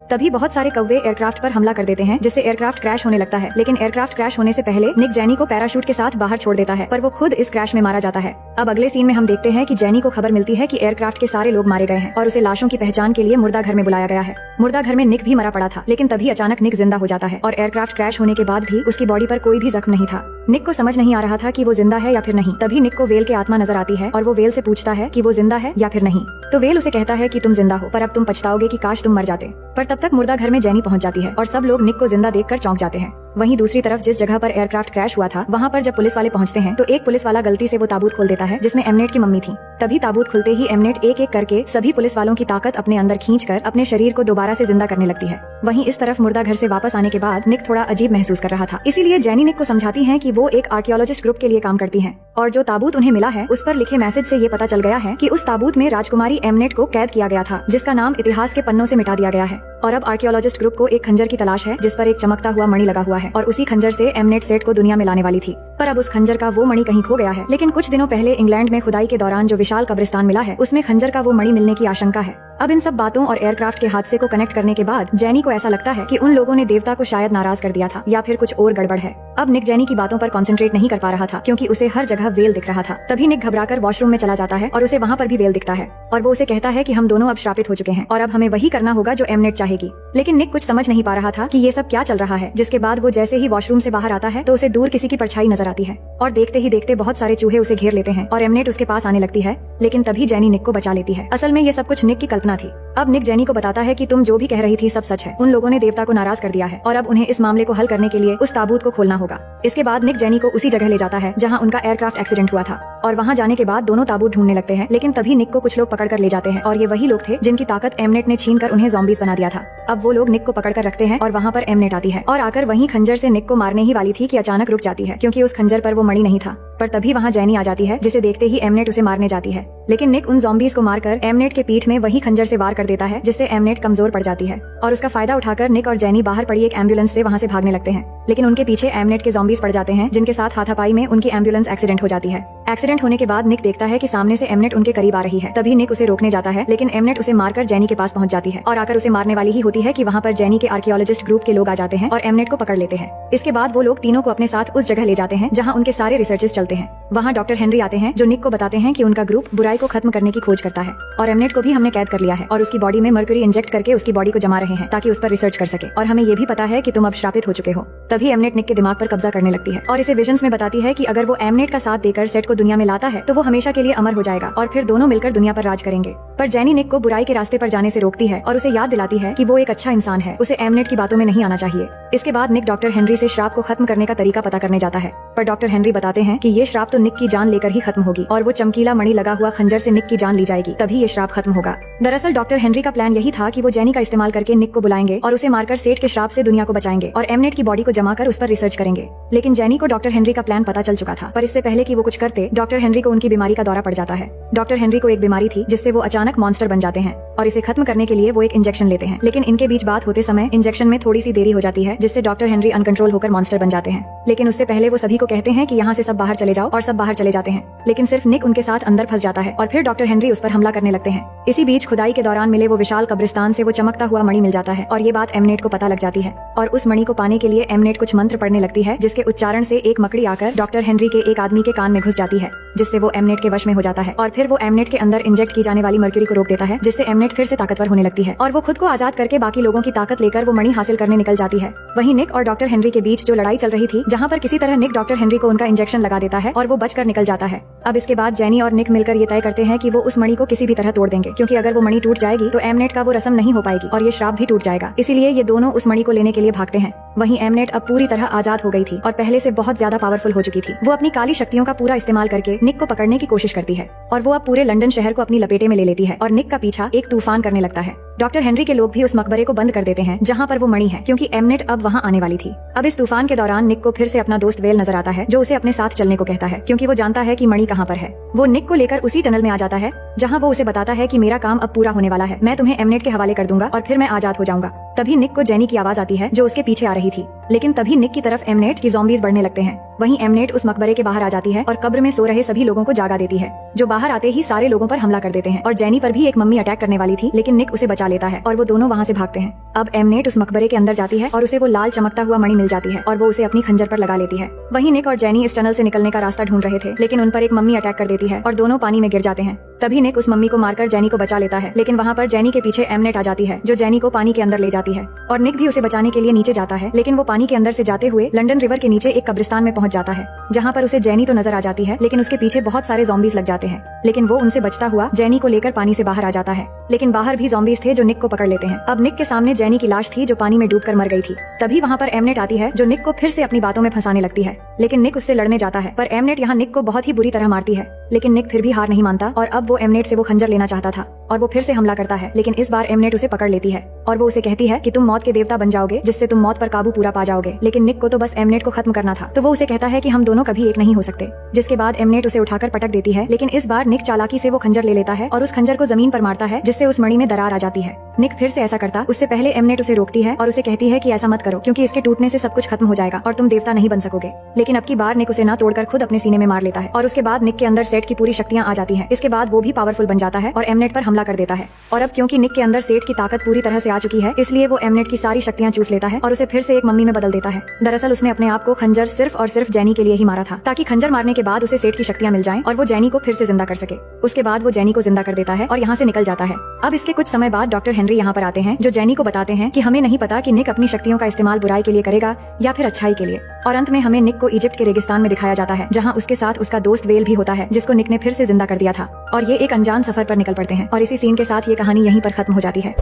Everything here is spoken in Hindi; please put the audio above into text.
तभी बहुत सारे कौवे एयरक्राफ्ट पर हमला कर देते हैं, जिससे एयरक्राफ्ट क्रैश होने लगता है। लेकिन एयरक्राफ्ट क्रैश होने से पहले निक जेनी को पैराशूट के साथ बाहर छोड़ देता है, पर वो खुद इस क्रैश में मारा जाता है। अब अगले सीन में हम देखते हैं कि जेनी को खबर मिलती है कि एयरक्राफ्ट के सारे लोग मारे गए हैं और उसे लाशों की पहचान के लिए मुर्दा घर में बुलाया गया है। मुर्दा घर में निक भी मरा पड़ा था, लेकिन तभी अचानक निक जिंदा हो जाता है और एयरक्राफ्ट क्रैश होने के बाद भी उसकी बॉडी पर कोई भी जख्म नहीं था। निक को समझ नहीं आ रहा था कि वो जिंदा है या फिर नहीं। तभी निक को वेल के आत्मा नजर आती है और वो वेल से पूछता है कि वो जिंदा है या फिर नहीं। तो वेल उसे कहता है कि तुम जिंदा हो, पर अब तुम पछताओगे कि काश तुम मर जाते। पर तब तक मुर्दा घर में जेनी पहुंच जाती है और सब लोग निक को जिंदा देखकर चौंक जाते हैं। वहीं दूसरी तरफ जिस जगह पर एयरक्राफ्ट क्रैश हुआ था, वहाँ पर जब पुलिस वाले पहुंचते हैं तो एक पुलिस वाला गलती से वो ताबूत खोल देता है जिसमें एमनेट की मम्मी थी। तभी ताबूत खुलते ही एमनेट एक एक करके सभी पुलिस वालों की ताकत अपने अंदर खींचकर अपने शरीर को दोबारा से जिंदा करने लगती है। वहीं इस तरफ मुर्दा घर से वापस आने के बाद निक थोड़ा अजीब महसूस कर रहा था, इसीलिए जेनी निक को समझाती है कि वो एक आर्कियोलॉजिस्ट ग्रुप के लिए काम करती है और जो ताबूत उन्हें मिला है उस पर लिखे मैसेज से ये पता चल गया है कि उस ताबूत में राजकुमारी एमनेट को कैद किया गया था, जिसका नाम इतिहास के पन्नों से मिटा दिया गया है। और अब आर्कियोलॉजिस्ट ग्रुप को एक खंजर की तलाश है जिस पर एक चमकता हुआ मणि लगा हुआ है और उसी खंजर से एमनेट सेठ को दुनिया में लाने वाली थी। पर अब उस खंजर का वो मणि कहीं खो गया है। लेकिन कुछ दिनों पहले इंग्लैंड में खुदाई के दौरान जो विशाल कब्रिस्तान मिला है उसमें खंजर का वो मणि मिलने की आशंका है। अब इन सब बातों और एयरक्राफ्ट के हादसे को कनेक्ट करने के बाद जेनी को ऐसा लगता है कि उन लोगों ने देवता को शायद नाराज कर दिया था या फिर कुछ और गड़बड़ है। अब निक जेनी की बातों पर कंसंट्रेट नहीं कर पा रहा था क्योंकि उसे हर जगह वेल दिख रहा था। तभी निक घबराकर वॉशरूम में चला जाता है और उसे वहाँ पर भी वेल दिखता है और वो उसे कहता है कि हम दोनों अब श्रापित हो चुके हैं और अब हमें वही करना होगा जो एमनेट चाहेगी। लेकिन निक कुछ समझ नहीं पा रहा था कि ये सब क्या चल रहा है। जिसके बाद वो जैसे ही वॉशरूम से बाहर आता है तो उसे दूर किसी की परछाई नजर आती है और देखते ही देखते बहुत सारे चूहे उसे घेर लेते हैं और एमनेट उसके पास आने लगती है। लेकिन तभी जेनी निक को बचा लेती है। असल में ये सब कुछ निक की कल्पना थी। अब निक जेनी को बताता है कि तुम जो भी कह रही थी सब सच है। उन लोगों ने देवता को नाराज कर दिया है और अब उन्हें इस मामले को हल करने के लिए उस ताबूत को खोलना होगा। इसके बाद निक जेनी को उसी जगह ले जाता है जहां उनका एयरक्राफ्ट एक्सीडेंट हुआ था और वहां जाने के बाद दोनों ताबूत ढूंढने लगते हैं। लेकिन तभी निक को कुछ लोग पकड़ कर ले जाते हैं और ये वही लोग थे जिनकी ताकत एमनेट ने छीन कर उन्हें ज़ॉम्बीज बना दिया था। अब वो लोग निक को पकड़ कर रखते हैं और वहाँ पर एमनेट आती है और आकर वहीं खंजर से निक को मारने ही वाली थी कि अचानक रुक जाती है क्योंकि उस खंजर पर वो मणि नहीं था। पर तभी वहाँ जेनी आ जाती है जिसे देखते ही एमनेट उसे मारने जाती है। लेकिन निक उन ज़ॉम्बीज को मारकर एमनेट के पीठ में वही खंजर से वार कर देता है जिससे एमनेट कमजोर पड़ जाती है और उसका फायदा उठाकर निक और जेनी बाहर पड़ी एक एम्बुलेंस से वहाँ से भागने लगते हैं। लेकिन उनके पीछे एमनेट के ज़ॉम्बीज पड़ जाते हैं जिनके साथ हाथापाई में उनकी एम्बुलेंस एक्सीडेंट हो जाती है। एक्सीडेंट होने के बाद निक देखता है कि सामने से एमनेट उनके करीब आ रही है। तभी निक उसे रोकने जाता है लेकिन एमनेट उसे मारकर जेनी के पास पहुंच जाती है और आकर उसे मारने वाली ही होती है कि वहाँ पर जेनी के आर्कियोलॉजिस्ट ग्रुप के लोग आ जाते हैं और एमनेट को पकड़ लेते हैं। इसके बाद वो लोग तीनों को अपने साथ उस जगह ले जाते हैं जहाँ उनके सारे रिसर्चेस चलते हैं। वहाँ डॉक्टर हेनरी आते हैं जो निक को बताते हैं कि उनका ग्रुप बुराई को खत्म करने की खोज करता है और एमनेट को भी हमने कैद कर लिया है और उसकी बॉडी में मर्क्यूरी इंजेक्ट करके उसकी बॉडी को जमा रहे हैं ताकि उस पर रिसर्च कर सके और हमें ये भी पता है कि तुम अब श्रापित हो चुके हो। तभी एमनेट निक के दिमाग पर कब्जा करने लगती है और इसे विजन्स में बताती है कि अगर वो एमनेट का साथ देकर सेट को दुनिया में लाता है तो वो हमेशा के लिए अमर हो जाएगा और फिर दोनों मिलकर दुनिया पर राज करेंगे। पर जेनी निक को बुराई के रास्ते पर जाने से रोकती है और उसे याद दिलाती है कि वो एक अच्छा इंसान है, उसे एमनेट की बातों में नहीं आना चाहिए। इसके बाद निक डॉक्टर हेनरी से श्राप को खत्म करने का तरीका पता करने जाता है, पर डॉक्टर हेनरी बताते हैं कि ये श्राप तो निक की जान लेकर ही खत्म होगी और वो चमकीला मणि लगा हुआ खंजर से निक की जान ली जाएगी, तभी ये श्राप खत्म होगा। दरअसल डॉक्टर हेनरी का प्लान यही था कि वो जेनी का इस्तेमाल करके निक को बुलाएंगे और उसे मारकर सेठ के श्राप से दुनिया को बचाएंगे और एमनेट की बॉडी को जमा कर उस पर रिसर्च करेंगे। लेकिन जेनी को डॉक्टर हेनरी का प्लान पता चल चुका था, पर इससे पहले कि वो कुछ करते डॉक्टर हेनरी को उनकी बीमारी का दौरा पड़ जाता है। डॉक्टर हेनरी को एक बीमारी थी जिससे वो अचानक मॉन्स्टर बन जाते हैं और इसे खत्म करने के लिए वो एक इंजेक्शन लेते हैं। लेकिन इनके बीच बात होते समय इंजेक्शन में थोड़ी सी देरी हो जाती है जिससे डॉक्टर हेनरी अनकंट्रोल होकर मॉन्स्टर बन जाते हैं। लेकिन उससे पहले वो सभी को कहते हैं कि यहाँ से सब बाहर चले जाओ और सब बाहर चले जाते हैं। लेकिन सिर्फ निक उनके साथ अंदर फंस जाता है और फिर डॉक्टर हेनरी उस पर हमला करने लगते हैं। इसी बीच खुदाई के दौरान मिले वो विशाल कब्रिस्तान से वो चमकता हुआ मणि मिल जाता है और ये बात एमनेट को पता लग जाती है और उस मणि को पाने के लिए एमनेट कुछ मंत्र पढ़ने लगती है जिसके उच्चारण से एक मकड़ी आकर डॉक्टर हेनरी के एक आदमी के कान में घुस जाती है जिससे वो एमनेट के वश में हो जाता है और फिर वो एमनेट के अंदर इंजेक्ट की जाने वाली मर्क्यूरी को रोक देता है जिससे एमनेट फिर से ताकतवर होने लगती है और वो खुद को आजाद करके बाकी लोगों की ताकत लेकर वो मणि हासिल करने निकल जाती है। वहीं निक और डॉक्टर हेनरी के बीच जो लड़ाई चल रही थी, जहाँ पर किसी तरह निक डॉक्टर हेनरी को उनका इंजेक्शन लगा देता है और वो बचकर निकल जाता है। अब इसके बाद जेनी और निक मिलकर ये तय करते हैं कि वो उस मणि को किसी भी तरह तोड़ देंगे क्योंकि अगर वो मणि टूट जाएगी तो एमनेट का वो रस्म नहीं हो पाएगी और ये श्राप भी टूट जाएगा। इसीलिए ये दोनों उस मणि को लेने के लिए भागते हैं। वहीं एमनेट अब पूरी तरह आजाद हो गई थी और पहले से बहुत ज्यादा पावरफुल हो चुकी थी। वो अपनी काली शक्तियों का पूरा इस्तेमाल करके निक को पकड़ने की कोशिश करती है और वो अब पूरे लंदन शहर को अपनी लपेटे में ले लेती है और निक का पीछा एक तूफान करने लगता है। डॉक्टर हेनरी के लोग भी उस मकबरे को बंद कर देते हैं जहाँ पर वो मणि है क्योंकि एमनेट अब वहाँ आने वाली थी। अब इस तूफान के दौरान निक को फिर से अपना दोस्त वेल नजर आता है जो उसे अपने साथ चलने को कहता है क्योंकि वो जानता है कि मणि कहाँ पर है। वो निक को लेकर उसी टनल में आ जाता है जहाँ वो उसे बताता है कि मेरा काम अब पूरा होने वाला है, मैं तुम्हें एमनेट के हवाले कर दूंगा और फिर मैं आजाद हो जाऊंगा। तभी निक को जेनी की आवाज आती है जो उसके पीछे आ रही थी। लेकिन तभी निक की तरफ एमनेट की ज़ॉम्बीज बढ़ने लगते हैं। वहीं एमनेट उस मकबरे के बाहर आ जाती है और कब्र में सो रहे सभी लोगों को जागा देती है, जो बाहर आते ही सारे लोगों पर हमला कर देते हैं। और जेनी पर भी एक मम्मी अटैक करने वाली थी, लेकिन निक उसे बचा लेता है और वो दोनों वहाँ से भागते हैं। अब एमनेट उस मकबरे के अंदर जाती है और उसे वो लाल चमकता हुआ मणि मिल जाती है और वो उसे अपनी खंजर पर लगा लेती है। वहीं निक और जेनी इस टनल से निकलने का रास्ता ढूंढ रहे थे, लेकिन उन पर एक मम्मी अटैक कर देती है और दोनों पानी में गिर जाते हैं। तभी निक उस मम्मी को मारकर जेनी को बचा लेता है, लेकिन वहाँ पर जेनी के पीछे एमनेट आ जाती है, जो जेनी को पानी के अंदर ले जाती है और निक भी उसे बचाने के लिए नीचे जाता है। लेकिन वो पानी के अंदर से जाते हुए लंदन रिवर के नीचे एक कब्रिस्तान में पहुंच जाता है, जहाँ पर उसे जेनी तो नजर आ जाती है, लेकिन उसके पीछे बहुत सारे ज़ॉम्बीज लग जाते हैं। लेकिन वो उनसे बचता हुआ जेनी को लेकर पानी से बाहर आ जाता है, लेकिन बाहर भी ज़ॉम्बीज थे जो निक को पकड़ लेते हैं। अब निक के सामने जेनी की लाश थी, जो पानी में डूबकर मर गई थी। तभी वहाँ पर एमनेट आती है, जो निक को फिर से अपनी बातों में फंसाने लगती है, लेकिन निक उससे लड़ने जाता है। पर एमनेट यहाँ निक को बहुत ही बुरी तरह मारती है, लेकिन निक फिर भी हार नहीं मानता और अब वो एमनेट से वो खंजर लेना चाहता था और वो फिर से हमला करता है। लेकिन इस बार एमनेट उसे पकड़ लेती है और वो उसे कहती है कि तुम मौत के देवता बन जाओगे, जिससे तुम मौत पर काबू पूरा पा जाओगे। लेकिन निक को तो बस एमनेट को खत्म करना था, तो वो उसे कहता है कि हम दोनों कभी एक नहीं हो सकते। जिसके बाद एमनेट उसे उठाकर पटक देती है, लेकिन इस बार निक चालाकी से वो खंजर ले लेता है और उस खंजर को जमीन पर मारता है, जिससे उस मणि में दरार आ जाती है। निक फिर से ऐसा करता उससे पहले एमनेट उसे रोकती है और उसे कहती है कि ऐसा मत करो, क्योंकि इसके टूटने से सब कुछ खत्म हो जाएगा और तुम देवता नहीं बन सकोगे। लेकिन अब की बार निक उसे ना तोड़कर खुद अपने सीने में मार लेता है और उसके बाद निक के अंदर सेठ की पूरी शक्तियां आ जाती हैं। इसके बाद वो भी पावरफुल बन जाता है और एमनेट पर हमला कर देता है। और अब क्योंकि निक के अंदर सेठ की ताकत पूरी तरह से आ चुकी है, इसलिए वो एमनेट की सारी शक्तियां चूस लेता है और उसे फिर से एक मम्मी में बदल देता है। दरअसल उसने अपने आप को खंजर सिर्फ और सिर्फ जेनी के लिए ही मारा था, ताकि खंजर मारने के बाद उसे सेठ की शक्तियां मिल जाएं और वो जेनी को फिर से जिंदा कर सके। उसके बाद वो जेनी को जिंदा कर देता है और यहाँ से निकल जाता है। अब इसके कुछ समय बाद डॉक्टर हेनरी यहाँ पर आते हैं, जो जेनी को बताते हैं कि हमें नहीं पता कि निक अपनी शक्तियों का इस्तेमाल बुराई के लिए करेगा या फिर अच्छाई के लिए। और अंत में हमें निक को इजिप्ट के रेगिस्तान में दिखाया जाता है, जहाँ उसके साथ उसका दोस्त वेल भी होता है, जिसको निक ने फिर से जिंदा कर दिया था। और ये एक अनजान सफर पर निकल पड़ते हैं और इसी सीन के साथ ये कहानी यहीं पर खत्म हो जाती है।